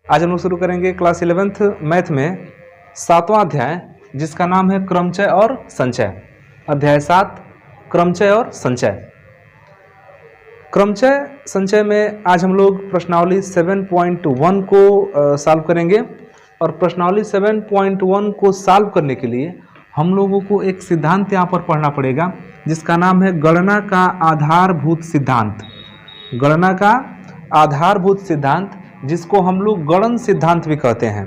आज हम लोग शुरू करेंगे क्लास 11th मैथ में 7वां अध्याय, जिसका नाम है क्रमचय और संचय। अध्याय 7 क्रमचय और संचय। क्रमचय संचय में आज हम लोग प्रश्नावली 7.1 को सॉल्व करेंगे। और प्रश्नावली 7.1 को सॉल्व करने के लिए हम लोगों को एक सिद्धांत यहाँ पर पढ़ना पड़ेगा, जिसका नाम है गणना का आधारभूत सिद्धांत। गणना का आधारभूत सिद्धांत, जिसको हम लोग गणन सिद्धांत भी कहते हैं।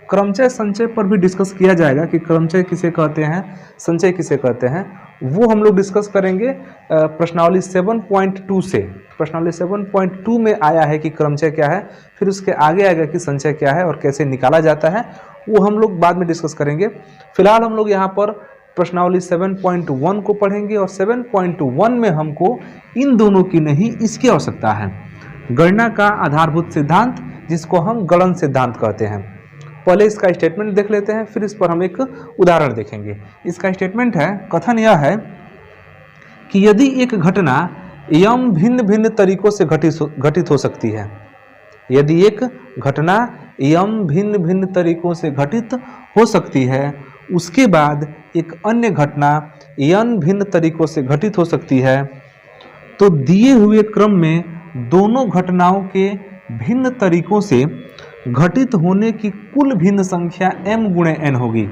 क्रमचय संचय पर भी डिस्कस किया जाएगा कि क्रमचय किसे कहते हैं, संचय किसे कहते हैं, वो हम लोग डिस्कस करेंगे प्रश्नावली 7.2 से। प्रश्नावली 7.2 में आया है कि क्रमचय क्या है, फिर उसके आगे आएगा कि संचय क्या है और कैसे निकाला जाता है, वो हम लोग बाद में डिस्कस करेंगे। फिलहाल हम लोग यहाँ पर प्रश्नावली 7.1 को पढ़ेंगे और 7.1 में हमको इन दोनों की नहीं, इसकी आवश्यकता है। गणना का आधारभूत सिद्धांत, जिसको हम गणन सिद्धांत कहते हैं। पहले इसका स्टेटमेंट देख लेते हैं, फिर इस पर हम एक उदाहरण देखेंगे। इसका स्टेटमेंट है, कथन यह है कि यदि एक घटना यम भिन्न भिन्न तरीकों से घटित हो सकती है, यदि एक घटना यम भिन्न भिन्न तरीकों से घटित हो सकती है, उसके बाद एक अन्य घटना यन भिन्न तरीकों से घटित हो सकती है, तो दिए हुए क्रम में दोनों घटनाओं के भिन्न तरीकों से घटित होने की कुल भिन्न संख्या m गुणे n होगी।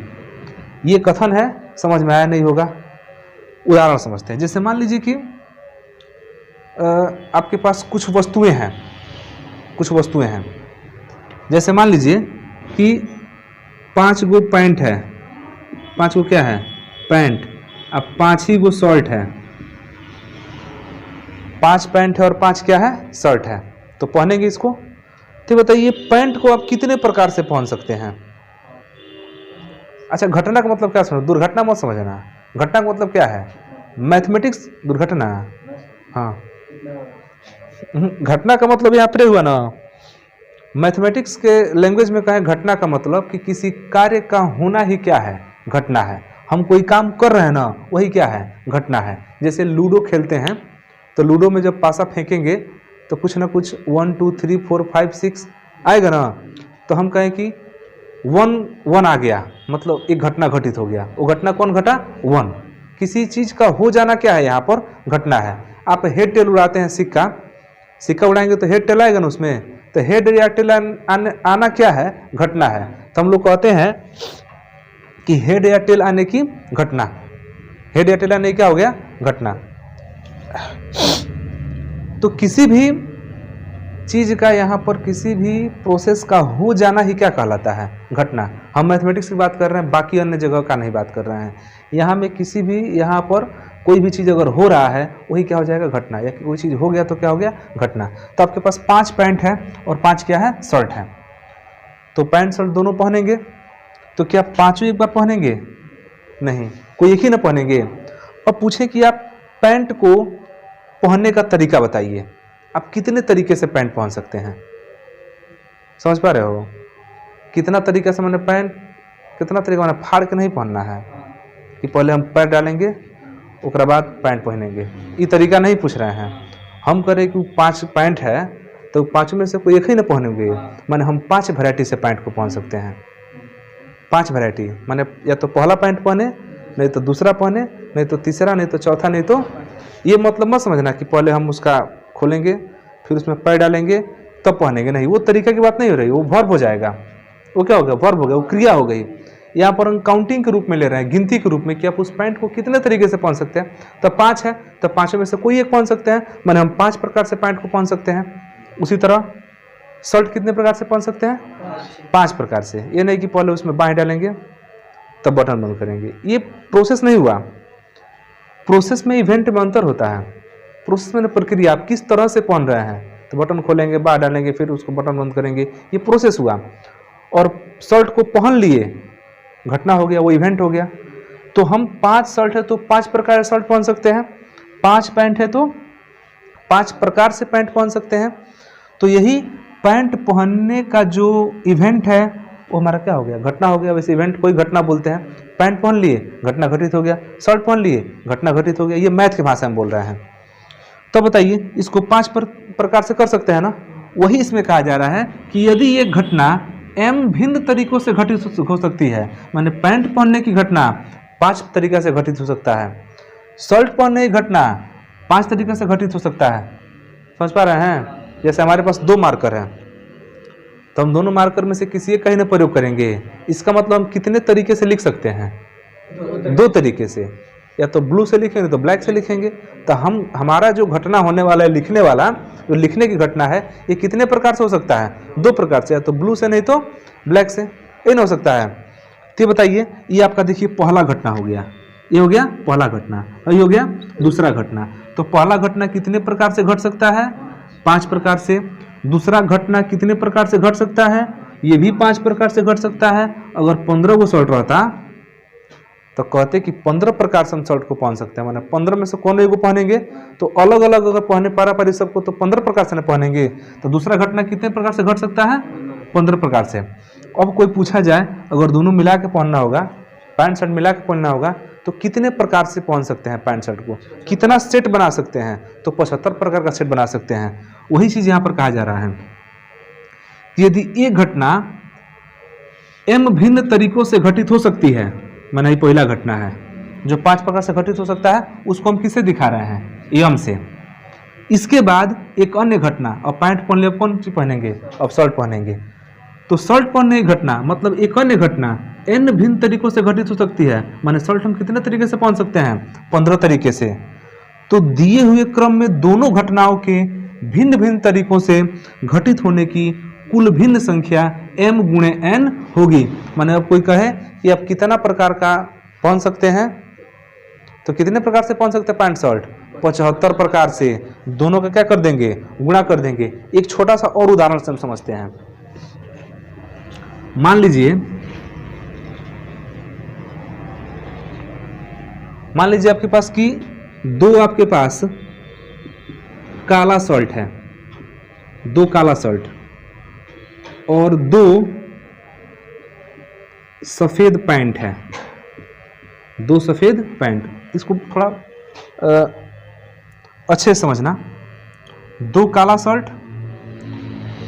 ये कथन है, समझ में आया नहीं होगा, उदाहरण समझते हैं। जैसे मान लीजिए कि आपके पास कुछ वस्तुएं हैं। जैसे मान लीजिए कि 5 गो पैंट है, 5 गो क्या है पैंट, अब 5 ही गो शर्ट है। 5 पैंट है और 5 क्या है शर्ट है, तो पहनेंगे इसको। तो बताइए पैंट को आप कितने प्रकार से पहन सकते हैं। अच्छा, घटना का मतलब क्या समझो, दुर्घटना मत समझना। घटना का मतलब क्या है, मैथमेटिक्स दुर्घटना। हाँ, घटना का मतलब यहाँ पे हुआ ना, मैथमेटिक्स के लैंग्वेज में कहें घटना का मतलब कि किसी कार्य का होना ही क्या है, घटना है। हम कोई काम कर रहे हैं ना, वही क्या है, घटना है। जैसे लूडो खेलते हैं, तो लूडो में जब पासा फेंकेंगे तो कुछ ना कुछ 1 2 3 4 5 6 आएगा ना, तो हम कहें कि 1 आ गया, मतलब एक घटना घटित हो गया। वो घटना कौन घटा, 1। किसी चीज़ का हो जाना क्या है, यहाँ पर घटना है। आप हेड टेल उड़ाते हैं, सिक्का उड़ाएंगे तो हेड टेल आएगा ना उसमें, तो हेड या टेल आना क्या है, घटना है। तो हम लोग कहते हैं कि हेड या टेल आने की घटना, हेड या टेल आने की क्या हो गया, घटना। तो किसी भी चीज का, यहाँ पर किसी भी प्रोसेस का हो जाना ही क्या कहलाता है, घटना। हम मैथमेटिक्स की बात कर रहे हैं, बाकी अन्य जगह का नहीं बात कर रहे हैं। यहाँ में किसी भी, यहाँ पर कोई भी चीज़ अगर हो रहा है, वही क्या हो जाएगा, घटना। या कोई चीज़ हो गया तो क्या हो गया, घटना। तो आपके पास 5 पैंट है और 5 क्या है, शर्ट है। तो पैंट शर्ट दोनों पहनेंगे, तो क्या पाँचों एक बार पहनेंगे, नहीं, कोई एक ही ना पहनेंगे। अब पूछे कि आप पैंट को पहनने का तरीका बताइए, आप कितने तरीके से पैंट पहन सकते हैं। समझ पा रहे हो, कितना तरीका से, मैंने पैंट कितना तरीका, मैंने फाड़ के नहीं पहनना है कि पहले हम पैर डालेंगे उसके बाद पैंट पहनेंगे, ये तरीका नहीं पूछ रहे हैं। हम करें कि 5 पैंट है तो 5 में से कोई एक ही ना पहनेंगे, मैंने हम 5 वैरायटी से पैंट को पहन सकते हैं। 5 वैरायटी, मैंने या तो पहला पैंट पहने, नहीं तो दूसरा पहने, नहीं तो तीसरा, नहीं तो चौथा, नहीं तो। ये मतलब मत समझना कि पहले हम उसका खोलेंगे फिर उसमें पैर डालेंगे तब पहनेंगे, नहीं, वो तरीका की बात नहीं हो रही, वो वर्ब हो जाएगा। वो क्या हो गया, वर्ब हो गया, वो क्रिया हो गई। यहाँ पर हम काउंटिंग के रूप में ले रहे हैं, गिनती के रूप में, कि आप उस पैंट को कितने तरीके से पहन सकते हैं। तो 5 है तो 5 में से कोई एक पहन सकते हैं, मैंने हम 5 प्रकार से पैंट को पहन सकते हैं। उसी तरह शर्ट कितने प्रकार से पहन सकते हैं, 5 प्रकार से। ये नहीं कि पहले उसमें बाएं डालेंगे तब बटन बंद करेंगे, ये प्रोसेस नहीं हुआ। प्रोसेस में इवेंट में अंतर होता है। प्रोसेस में प्रक्रिया, आप किस तरह से पहन रहे हैं, तो बटन खोलेंगे, बाहर डालेंगे, फिर उसको बटन बंद करेंगे, ये प्रोसेस हुआ। और शर्ट को पहन लिए, घटना हो गया, वो इवेंट हो गया। तो हम 5 शर्ट है तो 5 प्रकार से शर्ट पहन सकते हैं, 5 पैंट है तो 5 प्रकार से पैंट पहन सकते हैं। तो यही पैंट पहनने का जो इवेंट है वो हमारा क्या हो गया, घटना हो गया। वैसे इवेंट कोई घटना बोलते हैं। पैंट पहन लिए, घटना घटित हो गया, शर्ट पहन लिए, घटना घटित हो गया। ये मैथ की भाषा में बोल रहे हैं। तो बताइए, इसको 5 प्रकार से कर सकते हैं ना, वही इसमें कहा जा रहा है कि यदि ये घटना m भिन्न तरीकों से घटित हो सकती है, माने पैंट पहनने की घटना 5 तरीक़ा से घटित हो सकता है, शर्ट पहनने की घटना 5 तरीक़े से घटित हो सकता है। समझ पा रहे हैं? जैसे हमारे पास 2 मार्कर हैं, तो हम दोनों मार्कर में से किसी एक का ही ना प्रयोग करेंगे। इसका मतलब हम कितने तरीके से लिख सकते हैं? 2 तरीके से, या तो ब्लू से लिखेंगे तो ब्लैक से लिखेंगे। तो हमारा जो घटना होने वाला है, लिखने वाला जो लिखने की घटना है, ये कितने प्रकार से हो सकता है? 2 प्रकार से, या तो ब्लू से नहीं तो ब्लैक से, ये नहीं हो सकता है। तो बताइए, ये आपका देखिए पहला घटना हो गया, ये हो गया पहला घटना, और ये हो गया दूसरा घटना। तो पहला घटना कितने प्रकार से घट सकता है? 5 प्रकार से। दूसरा घटना कितने प्रकार से घट सकता है? ये भी 5 प्रकार से घट सकता है। अगर 15 को शर्ट रहता तो कहते कि 15 प्रकार से हम शर्ट को पहन सकते हैं, माने 15 में से कौन एक को पहनेंगे? तो अलग अलग अगर पहने पारा सबको तो 15 प्रकार से न पहनेंगे। तो दूसरा घटना कितने प्रकार से घट सकता है? 15 प्रकार से। अब कोई पूछा जाए, अगर दोनों मिला के पहनना होगा, पैंट शर्ट मिला के पहनना होगा, तो कितने प्रकार से पहन सकते हैं पैंट शर्ट को? कितना सेट बना सकते हैं? तो 75 प्रकार का सेट बना सकते हैं। वही चीज़ यहाँ पर कहा जा रहा है, यदि ये घटना m भिन्न तरीकों से घटित हो सकती है, माना ये पहला घटना है जो 5 प्रकार से घटित हो सकता है, उसको हम किससे दिखा रहे हैं? m से। इसके बाद एक अन्य घटना, अब पैंट पहन लिया, कौन सी पहनेंगे? अब शर्ट पहनेंगे। तो शर्ट पहनने की घटना मतलब एक अन्य घटना n भिन्न तरीकों से घटित हो सकती है, माने शर्ट हम कितने तरीके से पहन सकते हैं? 15 तरीके से। तो दिए हुए क्रम में दोनों घटनाओं के भिन्न भिन्न तरीकों से घटित होने की कुल भिन्न संख्या m गुणे n होगी। माने अब कोई कहे कि आप कितना प्रकार का पहन सकते हैं, तो कितने प्रकार से पहन सकते हैं पैंट शर्ट? 75 प्रकार से। दोनों का क्या कर देंगे? गुणा कर देंगे। एक छोटा सा और उदाहरण से हम समझते हैं। मान लीजिए आपके पास की 2 आपके पास काला शर्ट है, 2 काला शर्ट और 2 सफेद पैंट है, 2 सफेद पैंट। इसको थोड़ा अच्छे से समझना। 2 काला शर्ट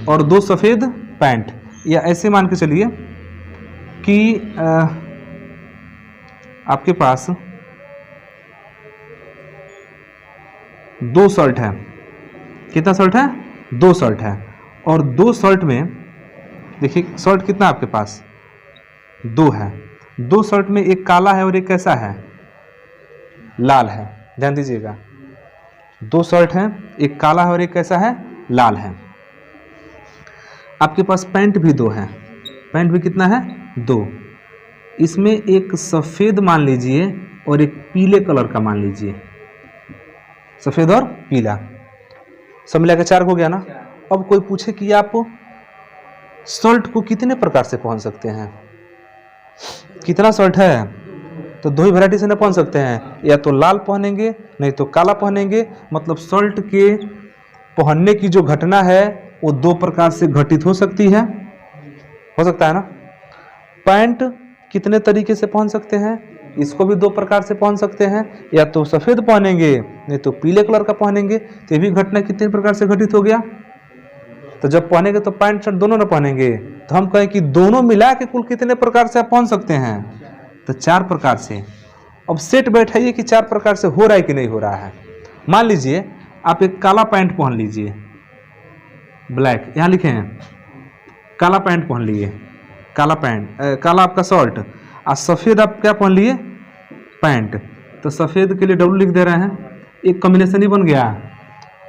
और 2 सफेद पैंट, या ऐसे मान के चलिए कि आपके पास 2 शर्ट है। कितना शर्ट है? 2 शर्ट है। और 2 शर्ट में देखिए शर्ट कितना आपके पास? 2 है। 2 शर्ट में एक काला है और एक कैसा है? लाल है। ध्यान दीजिएगा, 2 शर्ट है, एक काला है और एक कैसा है? लाल है। आपके पास पैंट भी 2 है। पैंट भी कितना है? 2। इसमें एक सफ़ेद मान लीजिए और एक पीले कलर का मान लीजिए, सफ़ेद और पीला, सब मिला के 4 हो गया ना। अब कोई पूछे कि आप शर्ट को कितने प्रकार से पहन सकते हैं? कितना शर्ट है? तो 2 ही वैरायटी से ना पहन सकते हैं, या तो लाल पहनेंगे नहीं तो काला पहनेंगे। मतलब शर्ट के पहनने की जो घटना है वो 2 प्रकार से घटित हो सकती है, हो सकता है ना। पैंट कितने तरीके से पहन सकते हैं? इसको भी 2 प्रकार से पहन सकते हैं, या तो सफ़ेद पहनेंगे नहीं तो पीले कलर का पहनेंगे। तो ये भी घटना कितने प्रकार से घटित हो गया? तो जब पहनेंगे तो पैंट शर्ट दोनों ना पहनेंगे, तो हम कहें कि दोनों मिला के कुल कितने प्रकार से आप पहन सकते हैं? तो 4 प्रकार से। अब सेट बैठाइए कि 4 प्रकार से हो रहा है कि नहीं हो रहा है। मान लीजिए आप एक काला पैंट पहन लीजिए, ब्लैक यहाँ लिखे हैं, काला पैंट पहन लिए, काला पैंट काला आपका शर्ट, और सफ़ेद आप क्या पहन लिए? पैंट। तो सफ़ेद के लिए डब्लू लिख दे रहे हैं, एक कॉम्बिनेशन ही बन गया।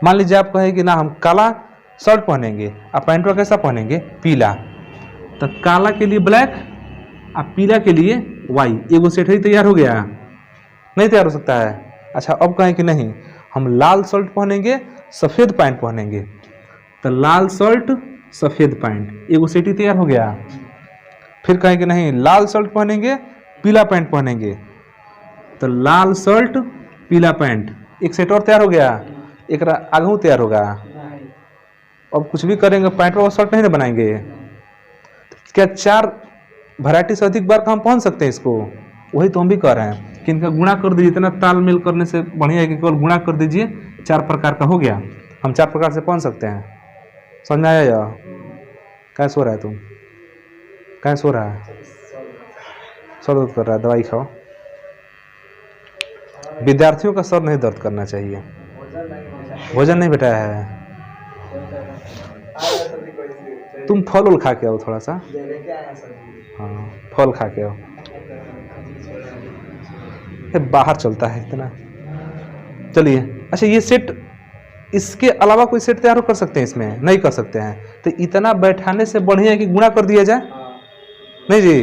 मान लीजिए आप कहें कि ना हम काला शर्ट पहनेंगे और पैंट का कैसा पहनेंगे? पीला। तो काला के लिए ब्लैक और पीला के लिए वाई, एगो सेट ही तैयार हो गया? नहीं तैयार हो सकता है। अच्छा अब कहें कि नहीं हम लाल शर्ट पहनेंगे, सफ़ेद पैंट पहनेंगे, तो लाल शर्ट सफ़ेद पैंट, एगो सेट ही तैयार हो गया। फिर कहें कि नहीं लाल शर्ट पहनेंगे, पीला पैंट पहनेंगे, तो लाल शर्ट पीला पैंट, एक सेट और तैयार हो गया। एक आगू तैयार होगा। अब कुछ भी करेंगे पैंट और शर्ट नहीं ना बनाएंगे। क्या 4 वैरायटी से अधिक बार का हम पहन सकते हैं इसको? वही तो हम भी कह रहे हैं कि इनका गुणा कर दीजिए। इतना तालमेल करने से बढ़िया है कि केवल गुणा कर दीजिए, 4 प्रकार का हो गया। हम 4 प्रकार से पहन सकते हैं। समझ में आया या? क्या सो रहा है तुम? क्या सो रहा है? सर दर्द कर रहा है, दवाई खाओ। विद्यार्थियों का सर नहीं दर्द करना चाहिए। भोजन नहीं बेटा है? तुम फल उल खा के आओ थोड़ा सा। हाँ फल खा के आओ। बाहर चलता है इतना। चलिए अच्छा, ये सेट इसके अलावा कोई सेट तैयार कर सकते हैं? इसमें नहीं कर सकते हैं। तो इतना बैठाने से बढ़िया है कि गुणा कर दिया जाए। नहीं जी,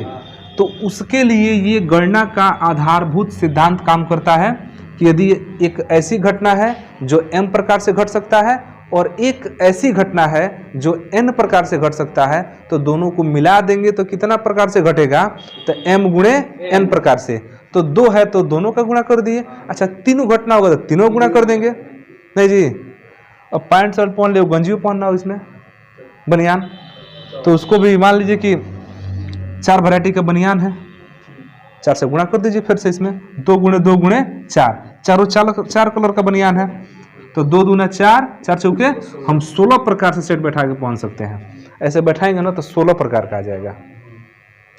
तो उसके लिए ये गणना का आधारभूत सिद्धांत काम करता है कि यदि एक ऐसी घटना है जो m प्रकार से घट सकता है और एक ऐसी घटना है जो n प्रकार से घट सकता है, तो दोनों को मिला देंगे तो कितना प्रकार से घटेगा? तो m गुणे n प्रकार से। तो 2 है तो दोनों का गुणा कर दिए। अच्छा तीनों घटना होगा तो तीनों गुणा कर देंगे। नहीं जी, अब पैंट शर्ट पहन ले, गंजी पहनना हो इसमें बनियान, तो उसको भी मान लीजिए कि 4 वैरायटी का बनियान है, 4 से गुणा कर दीजिए फिर से। इसमें 2 गुणे 2 गुणे 4, चारों 4 कलर का बनियान है, तो 2 दूना 4, 4 चौके हम 16 प्रकार से सेट बैठा के पहन सकते हैं। ऐसे बैठाएंगे ना तो 16 प्रकार का आ जाएगा।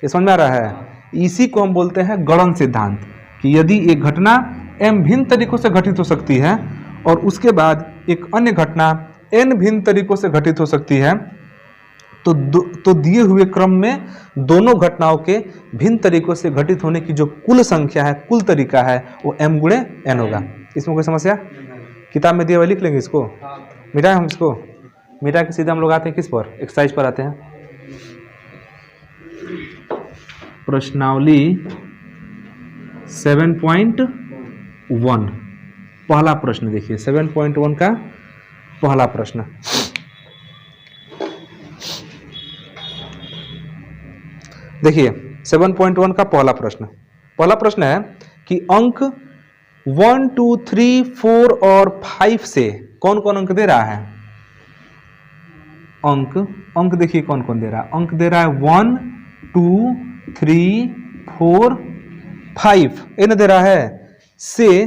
ये समझ में आ रहा है? इसी को हम बोलते हैं गणन सिद्धांत, कि यदि एक घटना m भिन्न तरीकों से घटित हो सकती है और उसके बाद एक अन्य घटना n भिन्न तरीकों से घटित हो सकती है, तो दिए हुए क्रम में दोनों घटनाओं के भिन्न तरीकों से घटित होने की जो कुल संख्या है, कुल तरीका है, वो m गुणे n होगा। इसमें कोई समस्या? किताब में दिया हुआ लिख लेंगे इसको। मिटाएं हम इसको, मिटा के सीधे हम लोग आते हैं किस पर? एक्सरसाइज पर आते हैं। प्रश्नावली 7.1 पहला प्रश्न देखिए। 7.1 का पहला प्रश्न, देखिए 7.1 का पहला प्रश्न है कि अंक 1, 2, 3, 4 और 5 से कौन कौन अंक दे रहा है? अंक देखिए कौन कौन दे रहा है। अंक दे रहा है 1, 2, 3, 4, 5, ये न दे रहा है। से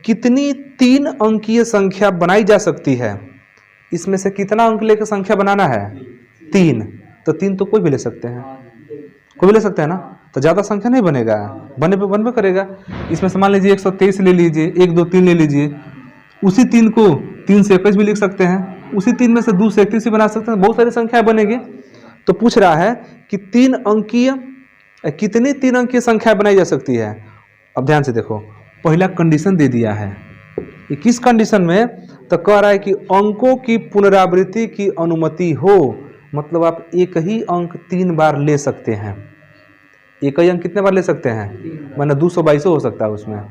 कितनी 3 अंकीय संख्या बनाई जा सकती है? इसमें से कितना अंक लेकर संख्या बनाना है? 3। तो 3 तो कोई भी ले सकते हैं, कोई भी ले सकते हैं ना, तो ज्यादा संख्या नहीं बनेगा, बनबे करेगा। इसमें से मान लीजिए 123 ले लीजिए, 1, 2, 3 ले लीजिए, उसी 3 को 3 से 21 भी लिख सकते हैं, उसी 3 में से 2 से 31 भी बना सकते हैं, बहुत सारी संख्याएं बनेगी। तो पूछ रहा है कि कितनी 3 अंकीय संख्या बनाई जा सकती है। अब ध्यान से देखो, पहला कंडीशन दे दिया है। ये किस कंडीशन में? तो कह रहा है कि अंकों की पुनरावृत्ति की अनुमति हो, मतलब आप एक ही अंक 3 बार ले सकते हैं। एक ही अंक कितने बार ले सकते हैं? माने 222 हो सकता है, उसमें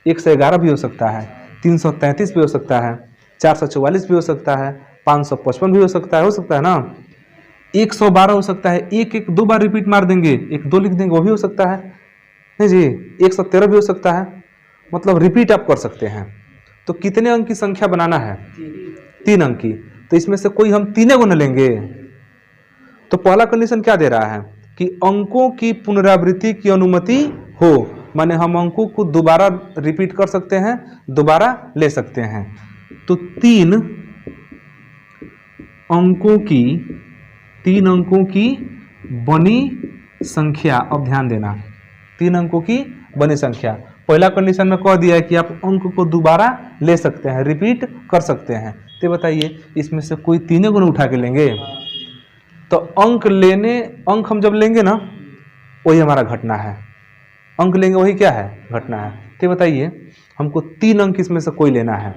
111 भी हो सकता है, 333 भी हो सकता है, 444 भी हो सकता है, 555 भी हो सकता है ना, 112 हो सकता है। एक 2 बार रिपीट मार देंगे, 1, 2 लिख देंगे, वो भी हो सकता है। नहीं जी, 113 भी हो सकता है, मतलब रिपीट आप कर सकते हैं। तो कितने अंक की संख्या बनाना है? 3 अंक की। तो इसमें से कोई हम 3 गुना लेंगे। तो पहला कंडीशन क्या दे रहा है कि अंकों की पुनरावृत्ति की अनुमति हो, माने हम अंकों को दोबारा रिपीट कर सकते हैं, दोबारा ले सकते हैं। तो 3 अंकों की बनी संख्या, अब ध्यान देना, 3 अंकों की बनी संख्या। पहला कंडीशन में कह दिया है कि आप अंक को दोबारा ले सकते हैं, रिपीट कर सकते हैं। तो बताइए इसमें से कोई 3 गुना उठा के लेंगे, तो अंक हम जब लेंगे ना, वही हमारा घटना है। अंक लेंगे वही क्या है? घटना है। तो बताइए हमको 3 अंक इसमें से कोई लेना है,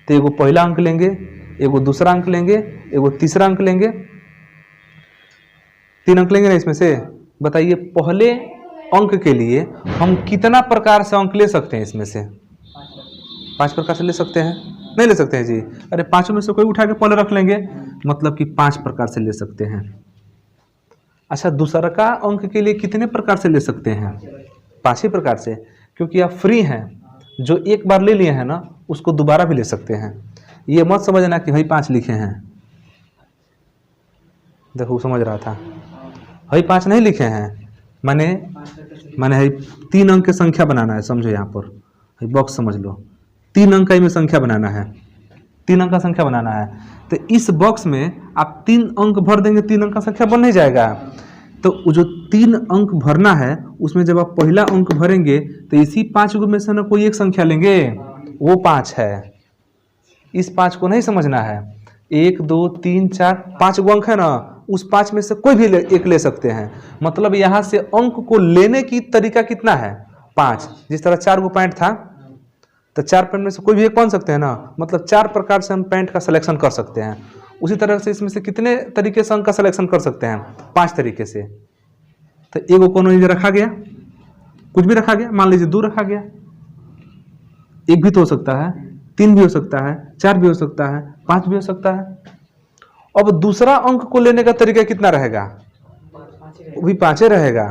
तो एगो पहला अंक लेंगे, एगो दूसरा अंक लेंगे, एगो तीसरा अंक लेंगे। 3 अंक लेंगे ना इसमें से। बताइए पहले अंक के लिए हम कितना प्रकार से अंक ले सकते हैं? इसमें से 5 प्रकार से ले सकते हैं? नहीं ले सकते हैं जी। अरे 5 में से कोई उठा के पहले रख लेंगे, मतलब कि 5 प्रकार से ले सकते हैं। अच्छा, दूसरा का अंक के लिए कितने प्रकार से ले सकते हैं? 5 ही प्रकार से, क्योंकि आप फ्री हैं। जो एक बार ले लिए हैं ना, उसको दोबारा भी ले सकते हैं। ये मत समझना कि भाई 5 लिखे हैं। देखो समझ रहा था, भाई 5 नहीं लिखे हैं, मैंने 3 अंक की संख्या बनाना है। समझो यहाँ पर बॉक्स समझ लो, 3 अंक का में संख्या बनाना है। 3 अंक का संख्या बनाना है, तो इस बॉक्स में आप 3 अंक भर देंगे, 3 अंक का संख्या बन नहीं जाएगा। तो जो 3 अंक भरना है उसमें जब आप पहला अंक भरेंगे तो इसी 5 में से ना कोई एक संख्या लेंगे, वो 5 है। इस 5 को नहीं समझना है, 1 2 3 4 5 अंक है ना, उस 5 में से कोई भी एक ले सकते हैं। मतलब यहाँ से अंक को लेने की तरीका कितना है, 5। जिस तरह 4 पॉइंट था तो 4 पॉइंट में से कोई भी एक बन सकते हैं ना, मतलब 4 प्रकार से हम पॉइंट का सिलेक्शन कर सकते हैं। उसी तरह से इसमें से कितने तरीके से अंक का सिलेक्शन कर सकते हैं, 5 तरीके से। तो एगो कोनो रखा गया, कुछ भी रखा गया, मान लीजिए 2 रखा गया, 1 भी तो हो सकता है, 3 भी हो सकता है, 4 भी हो सकता है, 5 भी हो सकता है। अब दूसरा अंक को लेने का तरीका कितना रहेगा, वो भी 5 रहेगा,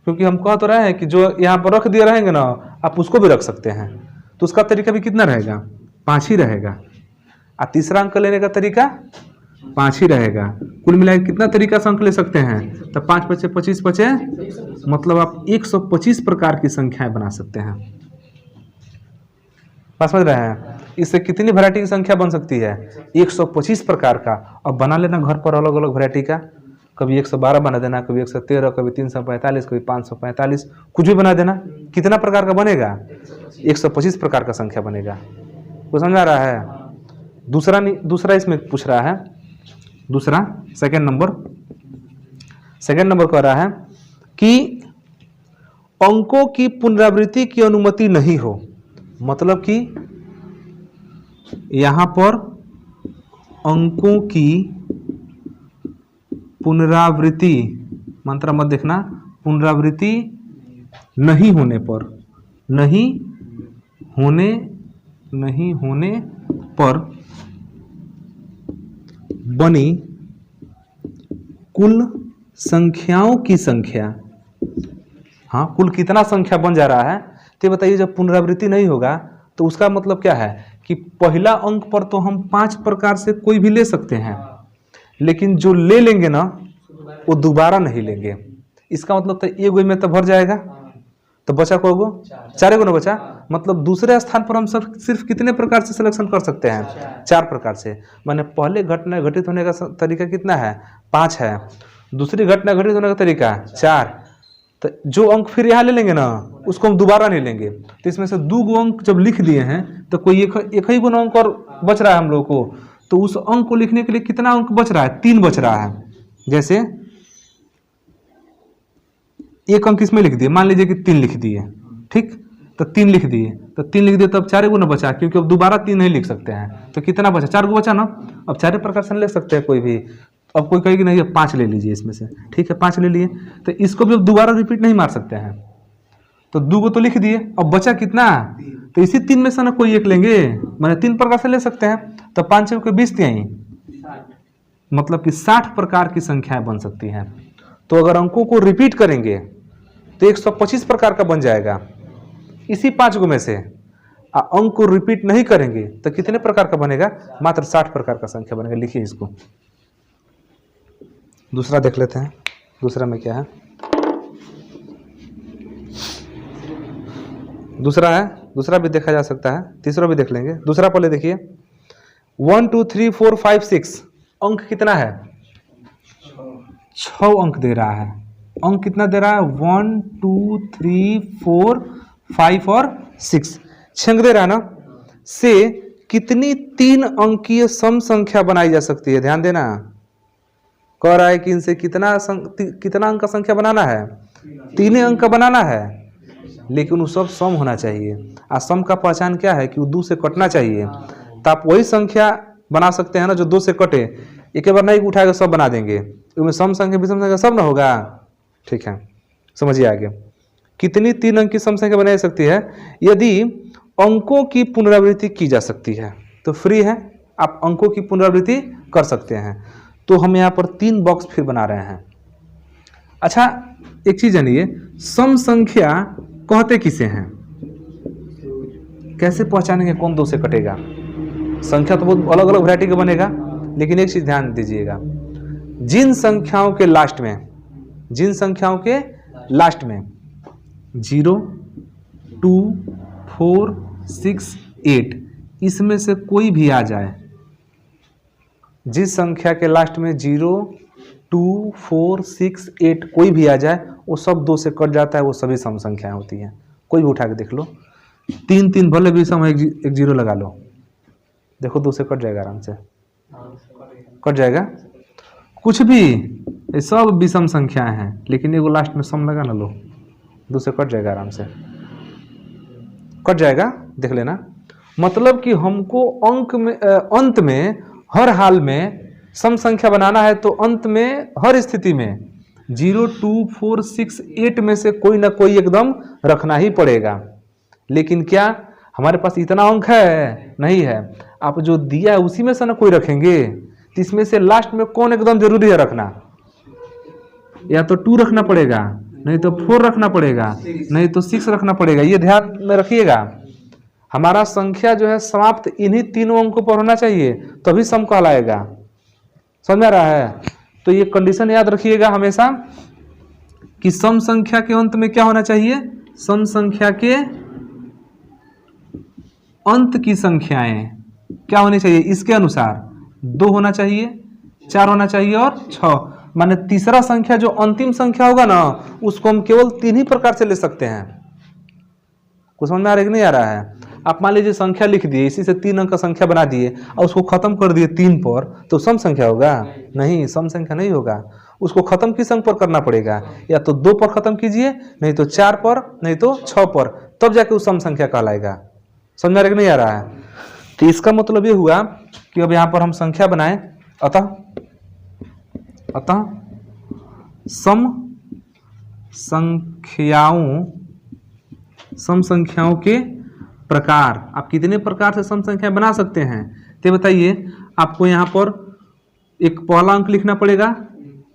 क्योंकि हम कह तो रहे हैं कि जो यहाँ पर रख दिए रहेंगे ना आप उसको भी रख सकते हैं, तो उसका तरीका भी कितना रहेगा, 5 ही रहेगा। और तीसरा अंक लेने का तरीका 5 ही रहेगा। कुल मिलाकर कितना तरीका से अंक ले सकते हैं, तो 5 बचे 25 बचे, मतलब आप 125 प्रकार की संख्याएं बना सकते हैं। समझ रहे हैं, इससे कितनी वैरायटी की संख्या बन सकती है, 125 प्रकार का। अब बना लेना घर पर अलग अलग वैरायटी का, कभी 112 बना देना, कभी 113, कभी 345, कभी 545, कुछ भी बना देना। कितना प्रकार का बनेगा, 125 प्रकार का संख्या बनेगा। वो समझ आ रहा है। दूसरा इसमें पूछ रहा है, दूसरा सेकंड नंबर कह रहा है कि अंकों की पुनरावृत्ति की अनुमति नहीं हो। मतलब कि यहां पर अंकों की पुनरावृत्ति, मंत्र मत देखना, पुनरावृत्ति नहीं होने पर बनी कुल संख्याओं की संख्या, हाँ कुल कितना संख्या बन जा रहा है, तो बताइए जब पुनरावृत्ति नहीं होगा तो उसका मतलब क्या है कि पहला अंक पर तो हम 5 प्रकार से कोई भी ले सकते हैं, लेकिन जो ले लेंगे ना वो दोबारा नहीं लेंगे। इसका मतलब तो एगो में तो भर जाएगा, तो बचा कोगो 4 गो ना बचा, मतलब दूसरे स्थान पर हम सिर्फ कितने प्रकार से सिलेक्शन कर सकते हैं, 4 प्रकार से। माने पहले घटना घटित होने का तरीका कितना है, 5 है, दूसरी घटना घटित होने का तरीका 4। तो जो अंक फिर यहाँ ले लेंगे ना उसको हम दोबारा नहीं लेंगे। तो इसमें से 2 अंक जब लिख दिए हैं तो कोई एक ही गुना अंक और बच रहा है हम लोग को, तो उस अंक को लिखने के लिए कितना अंक बच रहा है, 3 बच रहा है। जैसे एक अंक इसमें लिख दिए, मान लीजिए कि 3 लिख दिए, ठीक, तो 3 लिख दिए, तब 4 गुना बचा, क्योंकि अब दोबारा 3 नहीं लिख सकते हैं। तो कितना बचा, 4 गो बचा ना। अब 4 प्रकार से ले सकते हैं कोई भी। अब कोई कहेगी नहीं 5 ले लीजिए इसमें से, ठीक है 5 ले लिए, तो इसको भी अब दोबारा रिपीट नहीं मार सकते हैं। तो 2 गो तो लिख दिए, अब बचा कितना, तो इसी 3 में से ना कोई एक लेंगे, मैंने 3 प्रकार से ले सकते हैं। तो 5 6 के 20 यहीं, मतलब कि 60 प्रकार की संख्याएं बन सकती हैं। तो अगर अंकों को रिपीट करेंगे तो 125 प्रकार का बन जाएगा इसी 5 गो में से। अंक को रिपीट नहीं करेंगे तो कितने प्रकार का बनेगा, मात्र 60 प्रकार का संख्या बनेगा। लिखिए इसको। दूसरा देख लेते हैं, दूसरा में क्या है। दूसरा भी देखा जा सकता है, तीसरा भी देख लेंगे। दूसरा पहले देखिए, 1 2 3 4 5 6 अंक कितना है, 6 अंक दे रहा है। अंक कितना दे रहा है, 1 2 3 4 5 और 6 अंक दे रहा है ना। से कितनी 3 अंकीय सम संख्या बनाई जा सकती है, ध्यान देना। कह रहा है कि इनसे कितना अंक का संख्या बनाना है, 3 अंक का बनाना है, लेकिन वो सब सम होना चाहिए। और सम का पहचान क्या है कि वो 2 से कटना चाहिए। तो आप वही संख्या बना सकते हैं ना जो 2 से कटे, एक बार नहीं उठाएगा सब बना देंगे, उसमें सम संख्या विषम संख्या सब ना होगा। ठीक है, समझिए आगे। कितनी 3 अंक की सम संख्या बनाई जा सकती है, यदि अंकों की पुनरावृत्ति की जा सकती है तो फ्री है, आप अंकों की पुनरावृत्ति कर सकते हैं। तो हम यहाँ पर 3 बॉक्स फिर बना रहे हैं। अच्छा एक चीज जानिए, सम संख्या कहते किसे हैं, कैसे पहचानेंगे कौन 2 से कटेगा। संख्या तो बहुत अलग अलग वैरायटी का बनेगा, लेकिन एक चीज ध्यान दीजिएगा, जिन संख्याओं के लास्ट में 0 2 4 6 8 इसमें से कोई भी आ जाए जिस संख्या के लास्ट में 0, 2, 4, 6, 8 कोई भी आ जाए वो सब 2 से कट जाता है, वो सभी सम संख्याएं होती हैं। कोई भी उठा के देख लो, 3 3 भले भी सम, एक 0 लगा लो, देखो 2 से कट जाएगा, आराम से कट जाएगा। कुछ भी, ये सब विषम संख्याएं हैं, लेकिन एगो लास्ट में सम लगा ना लो, 2 से कट जाएगा, आराम से कट जाएगा, देख लेना। मतलब कि हमको अंत में हर हाल में सम संख्या बनाना है, तो अंत में हर स्थिति में 0, 2, 4, 6, 8 में से कोई ना कोई एकदम रखना ही पड़ेगा। लेकिन क्या हमारे पास इतना अंक है? नहीं है। आप जो दिया है उसी में से ना कोई रखेंगे, तो इसमें से लास्ट में कौन एकदम जरूरी है रखना? या तो 2 रखना पड़ेगा, नहीं तो 4 रखना पड़ेगा, नहीं तो 6 रखना पड़ेगा। ये ध्यान में रखिएगा, हमारा संख्या जो है समाप्त इन्हीं तीनों अंकों पर होना चाहिए, तभी सम कहलाएगा। समझ में आ रहा है? तो ये कंडीशन याद रखिएगा हमेशा कि सम संख्या के अंत में क्या होना चाहिए? सम संख्या के अंत की संख्याएं क्या होनी चाहिए? इसके अनुसार 2 होना चाहिए, 4 होना चाहिए और 6। माने तीसरा संख्या जो अंतिम संख्या होगा ना, उसको हम केवल 3 ही प्रकार से ले सकते हैं। कुछ समझ में आ रहा है कि नहीं आ रहा है? आप मान लीजिए संख्या लिख दिए, इसी से 3 अंक का संख्या बना दिए और उसको खत्म कर दिए 3 पर, तो सम संख्या होगा? नहीं, सम संख्या नहीं होगा। उसको खत्म किस अंक पर करना पड़ेगा? या तो 2 पर खत्म कीजिए, नहीं तो 4 पर, नहीं तो 6 पर, तब जाके वो सम संख्या कहलाएगा। समझ में नहीं आ रहा है? तो इसका मतलब ये हुआ कि अब यहाँ पर हम संख्या बनाएं, अतः सम संख्याओं के प्रकार, आप कितने प्रकार से सम संख्या बना सकते हैं? तो बताइए, आपको यहाँ पर एक पहला अंक लिखना पड़ेगा,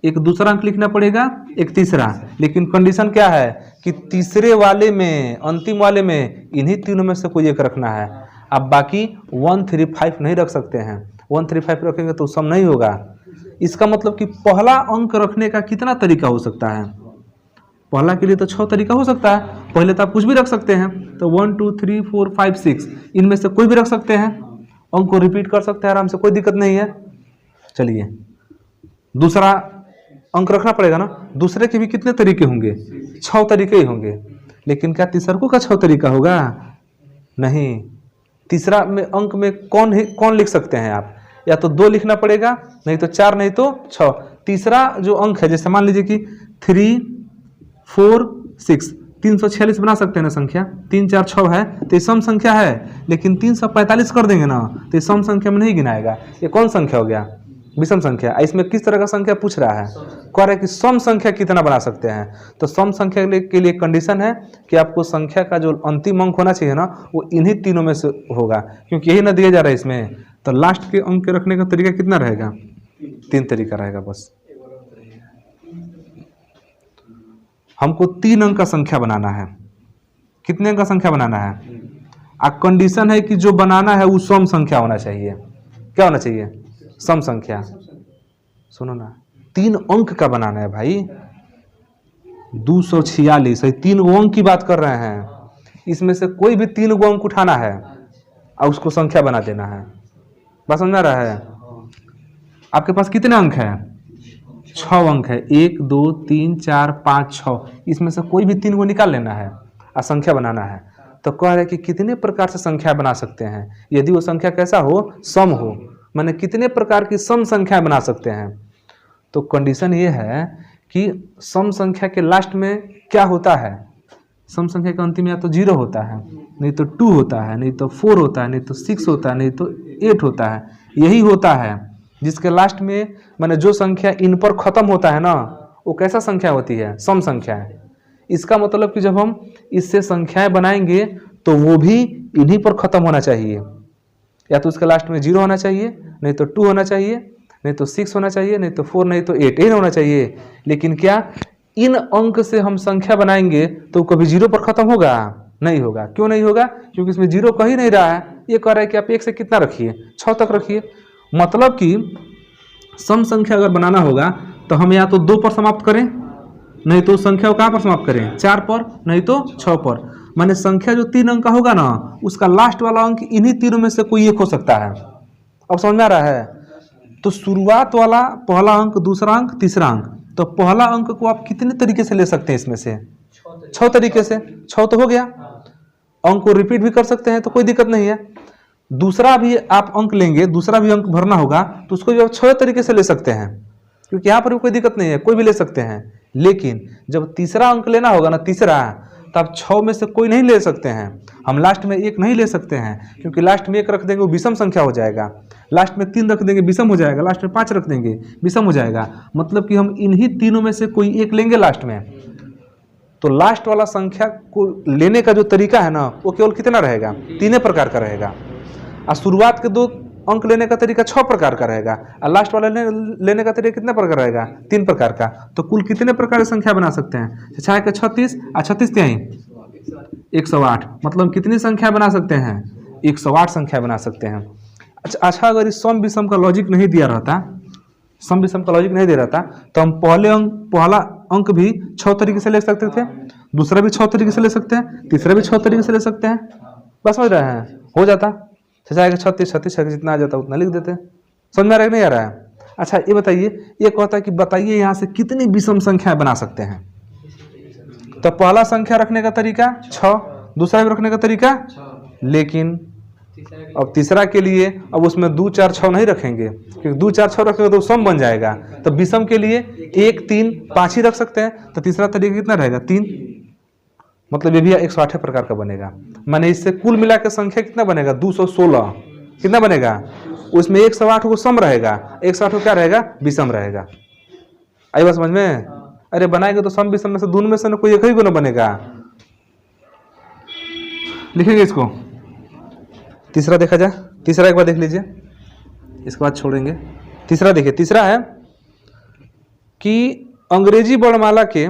एक दूसरा अंक लिखना पड़ेगा, एक तीसरा। लेकिन कंडीशन क्या है कि तीसरे वाले में, अंतिम वाले में, इन्हीं तीनों में से कोई एक रखना है। आप बाकी 1, 3, 5 नहीं रख सकते हैं। 1, 3, 5 रखेंगे तो सम नहीं होगा। इसका मतलब कि पहला अंक रखने का कितना तरीका हो सकता है? पहला के लिए तो 6 तरीका हो सकता है। पहले तो आप कुछ भी रख सकते हैं, तो 1, 2, 3, 4, 5, 6 इनमें से कोई भी रख सकते हैं, अंक को रिपीट कर सकते हैं आराम से, कोई दिक्कत नहीं है। चलिए, दूसरा अंक रखना पड़ेगा ना। दूसरे के भी कितने तरीके होंगे? 6 तरीके ही होंगे। लेकिन क्या तीसरको का 6 तरीका होगा? नहीं। तीसरा में अंक में कौन लिख सकते हैं आप? या तो 2 लिखना पड़ेगा, नहीं तो 4, नहीं तो 6। तीसरा जो अंक है, जैसे मान लीजिए कि 3, 4, 6, 346 बना सकते हैं ना संख्या। 3, 4, 6 है तो ये सम संख्या है, लेकिन 345 कर देंगे ना तो ये सम संख्या में नहीं गिनाएगा। ये कौन संख्या हो गया? विषम संख्या। इसमें किस तरह का संख्या पूछ रहा है? कह रहा है कि सम संख्या कितना बना सकते हैं। तो सम संख्या के लिए कंडीशन है कि आपको संख्या का जो अंतिम अंक होना चाहिए ना, वो इन्हीं तीनों में से होगा, क्योंकि यही ना दिया जा रहा है इसमें। तो लास्ट के अंक के रखने का तरीका कितना रहेगा? 3 तरीका रहेगा बस। हमको 3 अंक का संख्या बनाना है। कितने अंक का संख्या बनाना है? कंडीशन है कि जो बनाना है वो सम संख्या होना चाहिए। क्या होना चाहिए? सम संख्या। सुनो ना, 3 अंक का बनाना है भाई। 246 है, 3 अंक की बात कर रहे हैं। इसमें से कोई भी 3 अंक उठाना है और उसको संख्या बना देना है। बात समझ में आ रहा है? आपके पास कितने अंक है? 6 अंक है। 1, 2, 3, 4, 5, 6। इसमें से कोई भी 3 को निकाल लेना है और संख्या बनाना है। तो कह रहे हैं कि कितने प्रकार से संख्या बना सकते हैं, यदि वो संख्या कैसा हो? सम हो। माने कितने प्रकार की सम संख्या बना सकते हैं। तो कंडीशन ये है कि सम संख्या के लास्ट में क्या होता है? सम संख्या के अंतिम या तो 0 होता है, नहीं तो 2 होता है, नहीं तो 4 होता है, नहीं तो 6 होता है, नहीं तो 8 होता है। यही होता है जिसके लास्ट में, माने जो संख्या इन पर खत्म होता है ना, वो कैसा संख्या होती है? सम संख्या है। इसका मतलब कि जब हम इससे संख्याएं बनाएंगे तो वो भी इन्हीं पर खत्म होना चाहिए। या तो उसके लास्ट में 0 होना चाहिए, नहीं तो 2 होना चाहिए, नहीं तो 6 होना चाहिए, नहीं तो 4, नहीं तो 8 ही होना चाहिए। लेकिन क्या इन अंक से हम संख्या बनाएंगे तो कभी 0 पर खत्म होगा? नहीं होगा। क्यों नहीं होगा? क्योंकि इसमें 0 कह ही नहीं रहा है। ये कह रहा है कि आप 1 से कितना रखिए? 6 तक रखिए। मतलब कि सम संख्या अगर बनाना होगा तो हम या तो 2 पर समाप्त करें, नहीं तो संख्या को कहाँ पर समाप्त करें? 4 पर, नहीं तो 6 पर। माने संख्या जो 3 अंक का होगा ना, उसका लास्ट वाला अंक इन्हीं तीनों में से कोई एक हो सकता है। अब समझ में आ रहा है? तो तो शुरुआत वाला पहला अंक, दूसरा अंक, तीसरा अंक, तो पहला अंक को आप कितने तरीके से ले सकते हैं? इसमें से 6 तरीके से। 6 तो हो गया। अंक को रिपीट भी कर सकते हैं तो कोई दिक्कत नहीं है। दूसरा भी आप अंक लेंगे, दूसरा भी अंक भरना होगा तो उसको भी आप 6 तरीके से ले सकते हैं, क्योंकि यहाँ पर भी कोई दिक्कत नहीं है, कोई भी ले सकते हैं। लेकिन जब तीसरा अंक लेना होगा ना, तीसरा, तब 6 में से कोई नहीं ले सकते हैं। हम लास्ट में 1 नहीं ले सकते हैं, क्योंकि लास्ट में 1 रख देंगे वो विषम संख्या हो जाएगा, लास्ट में 3 रख देंगे विषम हो जाएगा, लास्ट में 5 रख देंगे विषम हो जाएगा। मतलब कि हम इन्हीं तीनों में से कोई एक लेंगे लास्ट में। तो लास्ट वाला संख्या को लेने का जो तरीका है ना, वो केवल कितना रहेगा? 3 प्रकार का रहेगा। और शुरुआत के 2 अंक लेने का तरीका 6 प्रकार का रहेगा, और लास्ट वाला लेने का तरीका कितना प्रकार रहेगा? 3 प्रकार का। तो कुल कितने प्रकार की संख्या बना सकते हैं? 6 के 36 और 36 तिहाई 108। मतलब कितनी संख्या बना सकते हैं? 108 संख्या बना सकते हैं। अच्छा, अगर इस सम विषम का लॉजिक नहीं दिया रहता, सम विषम का लॉजिक नहीं दे रहा था, तो हम पहला अंक भी 6 तरीके से ले सकते थे, दूसरा भी 6 तरीके से ले सकते हैं, तीसरा भी 6 तरीके से ले सकते हैं। बस समझ रहे हैं? हो जाता 36 36 जितना आ जाता उतना लिख देते। समझ में आ रहा है नहीं आ रहा है? अच्छा ये बताइए, ये कहता है कि बताइए यहाँ से कितनी विषम संख्या बना सकते हैं? तो पहला संख्या रखने का तरीका 6, दूसरा भी रखने का तरीका, लेकिन अब तीसरा के लिए अब उसमें 2 4 6 नहीं रखेंगे, क्योंकि 2 4 6 रखेंगे तो सम बन जाएगा। तो विषम के लिए 1 3 5 ही रख सकते हैं। तो तीसरा तरीका कितना रहेगा? 3। मतलब ये भी 108 प्रकार का बनेगा। माने इससे कुल मिला के संख्या कितना बनेगा? 216। कितना बनेगा? उसमें 108 को सम रहेगा, 108 को क्या रहेगा? विषम रहेगा। आई बात समझ में? अरे बनाएंगे तो सम विषम में से दोनों में से कोई एक ही को ना बनेगा। लिखेंगे इसको। तीसरा देखा जाए, तीसरा एक बार देख लीजिए, इसके बाद छोड़ेंगे। तीसरा देखिए, तीसरा है कि अंग्रेजी वर्णमाला के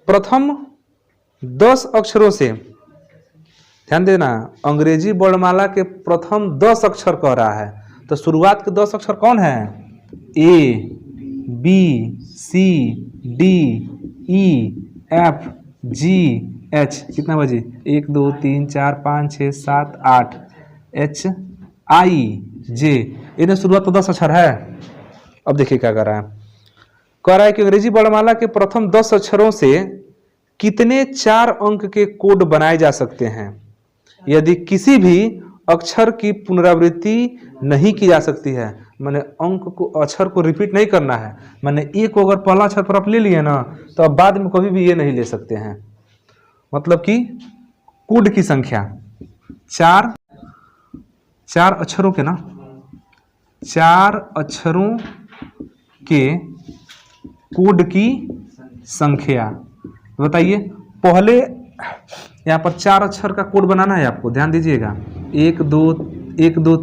प्रथम 10 अक्षरों से, ध्यान देना, अंग्रेजी वर्णमाला के प्रथम 10 अक्षर कह रहा है। तो शुरुआत के 10 अक्षर कौन है? A B C D E F G H, कितना बजे? 1 2 3 4 5 6 7 8 H I J। इन्हें शुरुआत तो 10 अक्षर है। अब देखिए क्या कर रहा है, कह रहा है कि अंग्रेजी वर्णमाला के प्रथम 10 अक्षरों से कितने 4 अंक के कोड बनाए जा सकते हैं यदि किसी भी अक्षर की पुनरावृत्ति नहीं की जा सकती है। मैंने अंक को, अक्षर को रिपीट नहीं करना है। मैंने ए को अगर पहला अक्षर पर आप ले लिए ना, तो अब बाद में कभी भी ये नहीं ले सकते हैं। मतलब कि कोड की संख्या 4 अक्षरों के ना, 4 अक्षरों के कोड की संख्या। बताइए, पहले यहाँ पर 4 अक्षर का कोड बनाना है आपको, ध्यान दीजिएगा। 1 2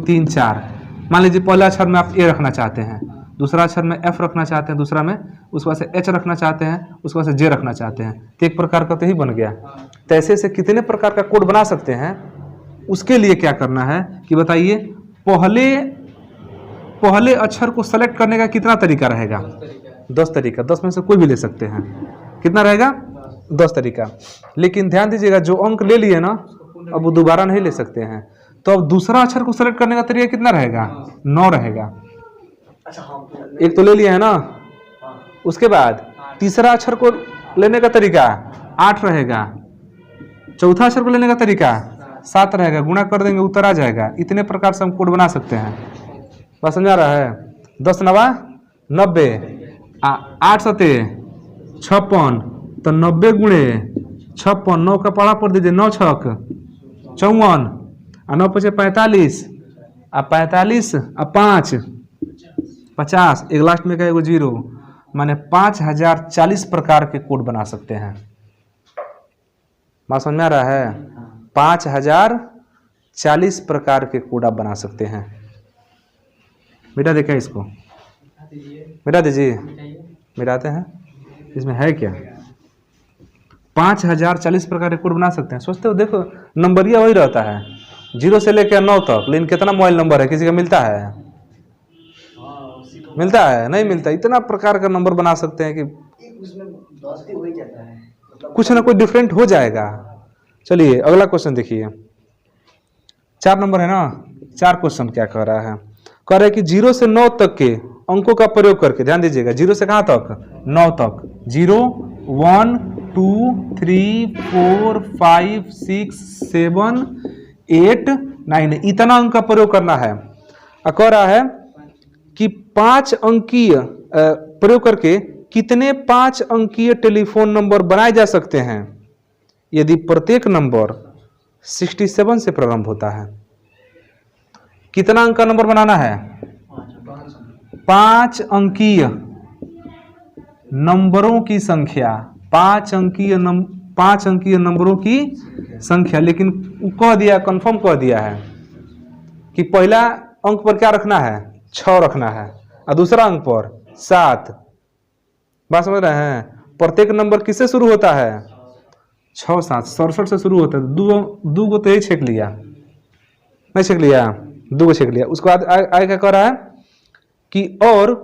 3 4। मान लीजिए पहले अक्षर में आप ए रखना चाहते हैं, दूसरा अक्षर में एफ रखना चाहते हैं, दूसरा में उसके बाद से एच रखना चाहते हैं, उसके बाद से जे रखना चाहते हैं। तो एक प्रकार का तो ही बन गया। तो ऐसे से कितने प्रकार का कोड बना सकते हैं, उसके लिए क्या करना है कि बताइए, पहले अक्षर को सेलेक्ट करने का कितना तरीका रहेगा? 10 तरीका। 10 में से कोई भी ले सकते हैं। कितना रहेगा? 10 तरीका। लेकिन ध्यान दीजिएगा, जो अंक ले लिए ना, अब वो दोबारा नहीं ले सकते हैं। तो अब दूसरा अक्षर को सेलेक्ट करने का तरीका कितना रहेगा? 9 रहेगा। एक तो ले लिया है ना, उसके बाद तीसरा अक्षर को लेने का तरीका 8 रहेगा, चौथा अक्षर को लेने का तरीका 7 रहेगा। गुणा कर देंगे, उत्तर आ जाएगा। इतने प्रकार से हम कोड बना सकते हैं। बात समझ आ रहा है? 10 9 90, 8 7 56, तो 90 गुणे 56, 9 का पढ़ा पढ़ दीजिए, 9 6 54, 9 5 45, 45 5 50, एक लास्ट में का एगो 0, माने 5040 प्रकार के कोड बना सकते हैं। बात समझ में आ रहा है? 5040 प्रकार के कोड आप बना सकते हैं। मिटा देखा इसको, मिटा दीजिए, मिटाते हैं। इसमें है क्या? 5040 प्रकार के कोड बना सकते हैं। सोचते हो, देखो नंबरिया वही रहता है 0 से लेकर 9 तक, लेकिन कितना मोबाइल नंबर है किसी का मिलता है? मिलता है? नहीं मिलता। इतना प्रकार का नंबर बना सकते हैं कि कुछ ना कुछ डिफरेंट हो जाएगा। चलिए अगला क्वेश्चन देखिए। 4 नंबर है ना, 4 क्वेश्चन क्या कह रहा है? कह रहे कि 0 से 9 तक के अंकों का प्रयोग करके, ध्यान दीजिएगा 0 से कहाँ तक, 9 तक, 0 1 2 3 4 5 6 7 8 9, इतना अंक का प्रयोग करना है। कह रहा है कि 5 अंकीय प्रयोग करके कितने 5 अंकीय टेलीफोन नंबर बनाए जा सकते हैं यदि प्रत्येक नंबर 67 से प्रारंभ होता है। कितना अंक का नंबर बनाना है, 5 अंकीय नंबरों की संख्या, 5 अंकीय नंबरों की संख्या। लेकिन कह दिया, कंफर्म कह दिया है कि पहला अंक पर क्या रखना है, 6 रखना है, और दूसरा अंक पर 7। बात समझ रहे हैं। प्रत्येक नंबर किससे शुरू होता है, 6 7 67 से शुरू होता है। दो गो तो यही छेक लिया, नहीं छेक लिया, 2 गो छेक लिया। उसके बाद आगे क्या कह रहा है कि और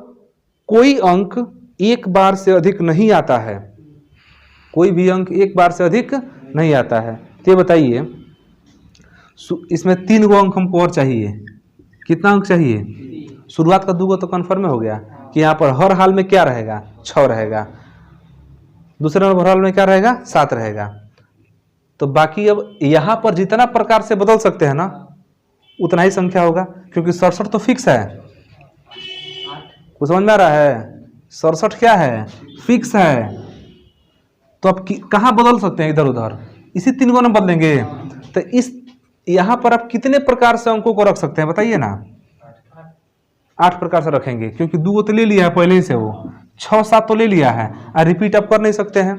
कोई अंक एक बार से अधिक नहीं आता है, कोई भी अंक एक बार से अधिक नहीं आता है। तो ये बताइए, इसमें 3 गो अंक हमको और चाहिए। कितना अंक चाहिए, शुरुआत का 2 गो तो कन्फर्म हो गया कि यहाँ पर हर हाल में क्या रहेगा, 6 रहेगा। दूसरे नंबर हर हाल में क्या रहेगा, 7 रहेगा। तो बाकी अब यहाँ पर जितना प्रकार से बदल सकते हैं ना, उतना ही संख्या होगा, क्योंकि 67 तो फिक्स है। कुछ समझ में आ रहा है, 67 क्या है, फिक्स है। तो अब कहाँ बदल सकते हैं, इधर उधर, इसी 3 गो में बदलेंगे। तो इस यहाँ पर आप कितने प्रकार से अंकों को रख सकते हैं बताइए ना, 8 प्रकार से रखेंगे, क्योंकि 2 गो तो ले लिया है पहले ही से, वो 6 7 तो ले लिया है, और रिपीट आप कर नहीं सकते हैं।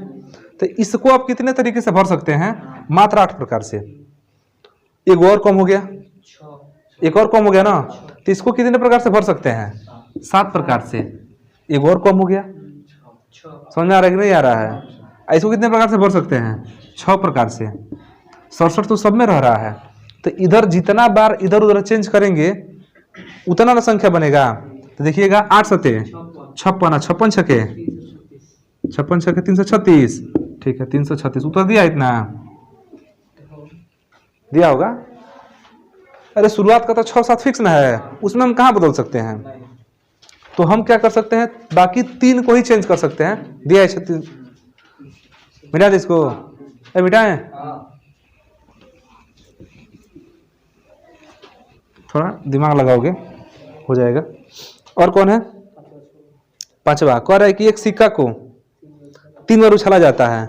तो इसको आप कितने तरीके से भर सकते हैं, मात्र 8 प्रकार से। एक और कम हो गया, एक और कम हो गया ना, तो इसको कितने प्रकार से भर सकते हैं, 7 प्रकार से। एक और कम हो गया, समझ में आ रहा है कि नहीं आ रहा है। इसको कितने प्रकार से भर सकते हैं, 6 प्रकार से। 67 तो सब में रह रहा है, तो इधर जितना बार इधर उधर चेंज करेंगे उतना ना संख्या बनेगा। तो देखिएगा 8 सते 56, 56 छके 336, ठीक है 336, उत्तर दिया, इतना दिया होगा। अरे शुरुआत का तो 6 7 फिक्स ना है, उसमें हम कहाँ बदल सकते हैं। तो हम क्या कर सकते हैं, बाकी 3 को ही चेंज कर सकते हैं। दिया है 36, मिटा दे इसको, मिटाएं, थोड़ा दिमाग लगाओगे हो जाएगा। और कौन है, 5वां, कह रहा है कि एक सिक्का को 3 बार उछाला जाता है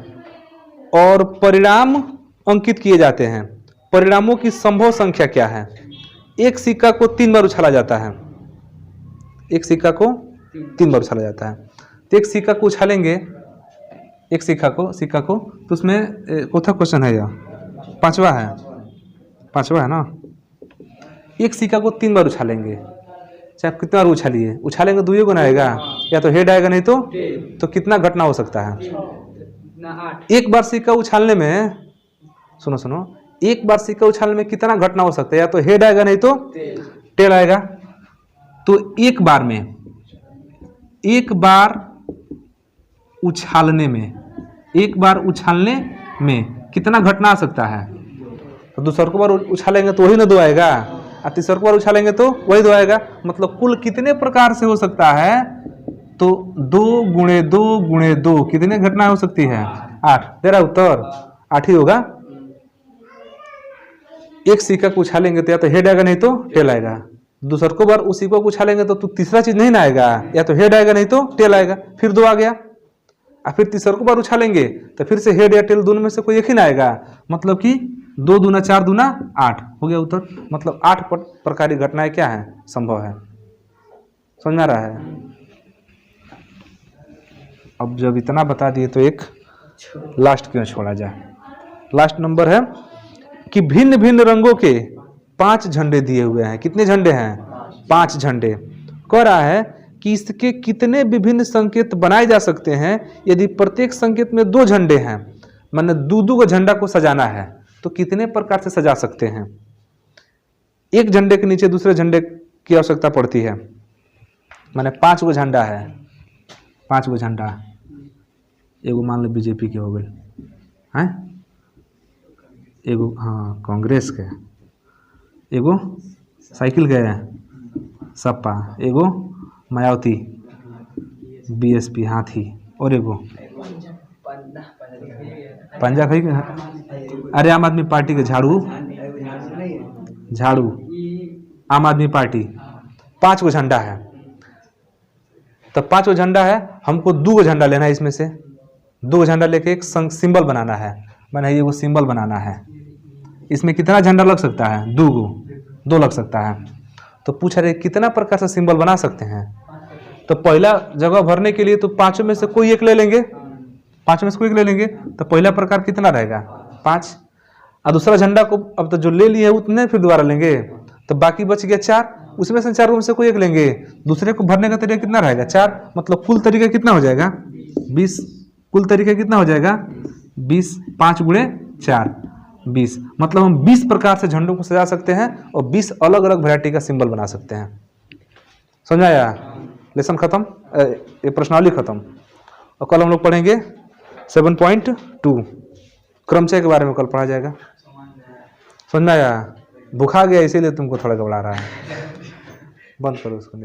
और परिणाम अंकित किए जाते हैं। परिणामों की संभव संख्या क्या है। एक सिक्का को 3 बार उछाला जाता है, एक सिक्का को 3 बार उछाला जाता है। तो एक सिक्का को उछालेंगे, एक सिक्का को तो उसमें चौथा क्वेश्चन है, यह 5वां है ना। एक सिक्का को 3 बार उछालेंगे, चाहे कितने बार उछालिए, उछालेंगे 2 गुना आएगा, या तो हेड आएगा, नहीं तो कितना घटना हो सकता है। एक बार सिक्का उछालने में, सुनो, एक बार सिक्का उछालने में कितना घटना हो सकता है, या तो हेड आएगा, नहीं तो टेल आएगा। तो एक बार उछालने में कितना घटना आ सकता है। तो दूसरा को बार उछालेंगे तो वही ना 2 आएगा, और तीसरा को बार उछालेंगे तो वही 2 आएगा। मतलब कुल कितने प्रकार से हो सकता है, तो 2 गुणे 2 कितने घटना हो सकती है, 8। तेरा उत्तर 8 ही होगा। एक सिक्का को उछालेंगे तो या तो हेड आएगा, नहीं तो टेल आएगा। दूसरा को बार उसी को उछालेंगे तो तीसरा चीज नहीं ना आएगा, या तो हेड आएगा, नहीं तो टेल आएगा, फिर 2 आ गया। और फिर तीसरा को बार उछालेंगे तो फिर से हेड या टेल दोनों में से कोई एक ही ना आएगा। मतलब कि 2 दूना 4 दूना 8 हो गया उत्तर। मतलब 8 प्रकार की घटनाएं क्या है, संभव है। समझ में आ रहा है। अब जब इतना बता दिए तो एक लास्ट क्यों छोड़ा जाए। लास्ट नंबर है कि भिन्न भिन्न रंगों के 5 झंडे दिए हुए हैं। कितने झंडे हैं, 5 झंडे। कह रहा है कि इसके कितने विभिन्न संकेत बनाए जा सकते हैं यदि प्रत्येक संकेत में 2 झंडे हैं, माने 2 को झंडा को सजाना है तो कितने प्रकार से सजा सकते हैं। एक झंडे के नीचे दूसरे झंडे की आवश्यकता पड़ती है, माने 5 गो झंडा है, 5 गो झंडा। एगो मान लो बीजेपी के हो गए हैं, एगो हाँ कांग्रेस के, एगो साइकिल के, सपा, एगो मायावती, बीएसपी हाथी, और एगो पंजा खई, अरे आम आदमी पार्टी के झाड़ू, झाड़ू आम आदमी पार्टी। 5 गो झंडा है, तो 5 गो झंडा है, हमको 2 गो झंडा लेना है, इसमें से 2 गो झंडा लेके एक सिंबल बनाना है, मैंने ये वो सिंबल बनाना है। इसमें कितना झंडा लग सकता है? 2 गो, 2 लग सकता है। तो पूछ रहे कितना प्रकार से सिंबल बना सकते हैं। तो पहला जगह भरने के लिए तो 5 में से कोई एक ले लेंगे, 5 में से कोई एक ले लेंगे, तो पहला प्रकार कितना रहेगा? 5। और दूसरा झंडा को अब तो जो ले लिए उतने फिर दोबारा लेंगे, तो बाकी बच गया 4, उसमें से 4 में से कोई एक लेंगे। दूसरे को भरने का तरीका कितना रहेगा? 4, मतलब कुल तरीका कितना हो जाएगा? 20। कुल तरीका कितना हो जाएगा? 20, 5 गुणे 4, 20। मतलब हम 20 प्रकार से झंडों को सजा सकते हैं और 20 अलग अलग वैरायटी का सिंबल बना सकते हैं। समझ आया? लेसन खत्म, ये प्रश्नावली खत्म। और कल हम लोग पढ़ेंगे 7.2 क्रमचय के बारे में, कल पढ़ा जाएगा। समझ में आया? भूखा गया इसीलिए तुमको थोड़ा घबरा रहा है। बंद करो उसको।